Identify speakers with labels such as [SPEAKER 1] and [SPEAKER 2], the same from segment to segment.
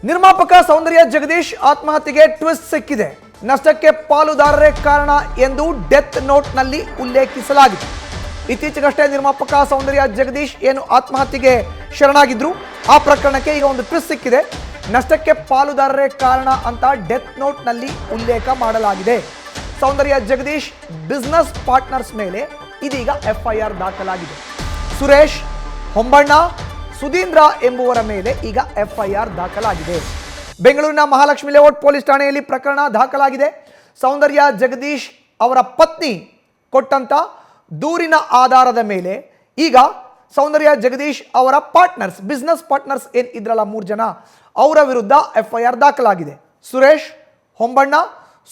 [SPEAKER 1] ನಿರ್ಮಾಪಕ ಸೌಂದರ್ಯ ಜಗದೀಶ್ ಆತ್ಮಹತ್ಯೆಗೆ ಟ್ವಿಸ್ಟ್ ಸಿಕ್ಕಿದೆ. ನಷ್ಟಕ್ಕೆ ಪಾಲುದಾರರೇ ಕಾರಣ ಎಂದು ಡೆತ್ ನೋಟ್ನಲ್ಲಿ ಉಲ್ಲೇಖಿಸಲಾಗಿದೆ. ಇತ್ತೀಚೆಗಷ್ಟೇ ನಿರ್ಮಾಪಕ ಸೌಂದರ್ಯ ಜಗದೀಶ್ ಏನು ಆತ್ಮಹತ್ಯೆಗೆ ಶರಣಾಗಿದ್ರು, ಆ ಪ್ರಕರಣಕ್ಕೆ ಈಗ ಒಂದು ಟ್ವಿಸ್ಟ್ ಸಿಕ್ಕಿದೆ. ನಷ್ಟಕ್ಕೆ ಪಾಲುದಾರರೇ ಕಾರಣ ಅಂತ ಡೆತ್ ನೋಟ್ನಲ್ಲಿ ಉಲ್ಲೇಖ ಮಾಡಲಾಗಿದೆ. ಸೌಂದರ್ಯ ಜಗದೀಶ್ ಬಿಸ್ನೆಸ್ ಪಾರ್ಟ್ನರ್ಸ್ ಮೇಲೆ ಇದೀಗ ಎಫ್ಐಆರ್ ದಾಖಲಾಗಿದೆ. ಸುರೇಶ್, ಹೊಂಬಣ್ಣ, ಸುಧೀಂದ್ರ ಎಂಬುವರ ಮೇಲೆ ಈಗ ಎಫ್ಐಆರ್ ದಾಖಲಾಗಿದೆ. ಬೆಂಗಳೂರಿನ ಮಹಾಲಕ್ಷ್ಮಿ ಲೇಔಟ್ ಪೊಲೀಸ್ ಠಾಣೆಯಲ್ಲಿ ಪ್ರಕರಣ ದಾಖಲಾಗಿದೆ. ಸೌಂದರ್ಯ ಜಗದೀಶ್ ಅವರ ಪತ್ನಿ ಕೊಟ್ಟಂತ ದೂರಿನ ಆಧಾರದ ಮೇಲೆ ಈಗ ಸೌಂದರ್ಯ ಜಗದೀಶ್ ಅವರ ಪಾರ್ಟ್ನರ್ಸ್, ಬಿಸ್ನೆಸ್ ಪಾರ್ಟ್ನರ್ಸ್ ಏನ್ ಇದ್ರಲ್ಲ 3 ಜನ, ಅವರ ವಿರುದ್ಧ ಎಫ್ಐಆರ್ ದಾಖಲಾಗಿದೆ. ಸುರೇಶ್, ಹೊಂಬಣ್ಣ,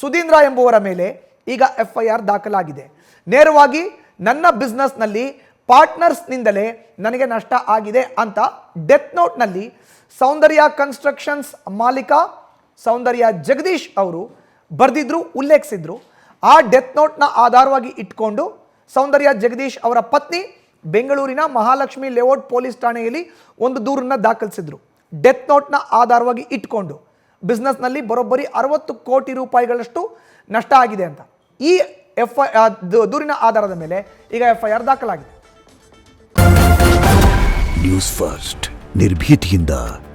[SPEAKER 1] ಸುಧೀಂದ್ರ ಎಂಬುವರ ಮೇಲೆ ಈಗ ಎಫ್ಐಆರ್ ದಾಖಲಾಗಿದೆ. ನೇರವಾಗಿ ನನ್ನ ಬಿಸ್ನೆಸ್ನಲ್ಲಿ ಪಾರ್ಟ್ನರ್ಸ್ನಿಂದಲೇ ನನಗೆ ನಷ್ಟ ಆಗಿದೆ ಅಂತ ಡೆತ್ ನೋಟ್ನಲ್ಲಿ ಸೌಂದರ್ಯ ಕನ್ಸ್ಟ್ರಕ್ಷನ್ಸ್ ಮಾಲೀಕ ಸೌಂದರ್ಯ ಜಗದೀಶ್ ಅವರು ಬರೆದಿದ್ರು, ಉಲ್ಲೇಖಿಸಿದ್ರು. ಆ ಡೆತ್ ನೋಟ್ನ ಆಧಾರವಾಗಿ ಇಟ್ಕೊಂಡು ಸೌಂದರ್ಯ ಜಗದೀಶ್ ಅವರ ಪತ್ನಿ ಬೆಂಗಳೂರಿನ ಮಹಾಲಕ್ಷ್ಮಿ ಲೇಔಟ್ ಪೊಲೀಸ್ ಠಾಣೆಯಲ್ಲಿ ಒಂದು ದೂರನ್ನು ದಾಖಲಿಸಿದ್ರು. ಡೆತ್ ನೋಟ್ನ ಆಧಾರವಾಗಿ ಇಟ್ಕೊಂಡು ಬಿಸ್ನೆಸ್ನಲ್ಲಿ ಬರೋಬ್ಬರಿ 60 ಕೋಟಿ ರೂಪಾಯಿಗಳಷ್ಟು ನಷ್ಟ ಆಗಿದೆ ಅಂತ ಈ ದೂರಿನ ಆಧಾರದ ಮೇಲೆ ಈಗ ಎಫ್ಐಆರ್ ದಾಖಲಾಗಿದೆ.
[SPEAKER 2] ನ್ಯೂಸ್ ಫಸ್ಟ್ ನಿರ್ಭೀತಿಯಿಂದ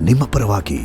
[SPEAKER 2] ನಿಮ್ಮ ಪರವಾಗಿ.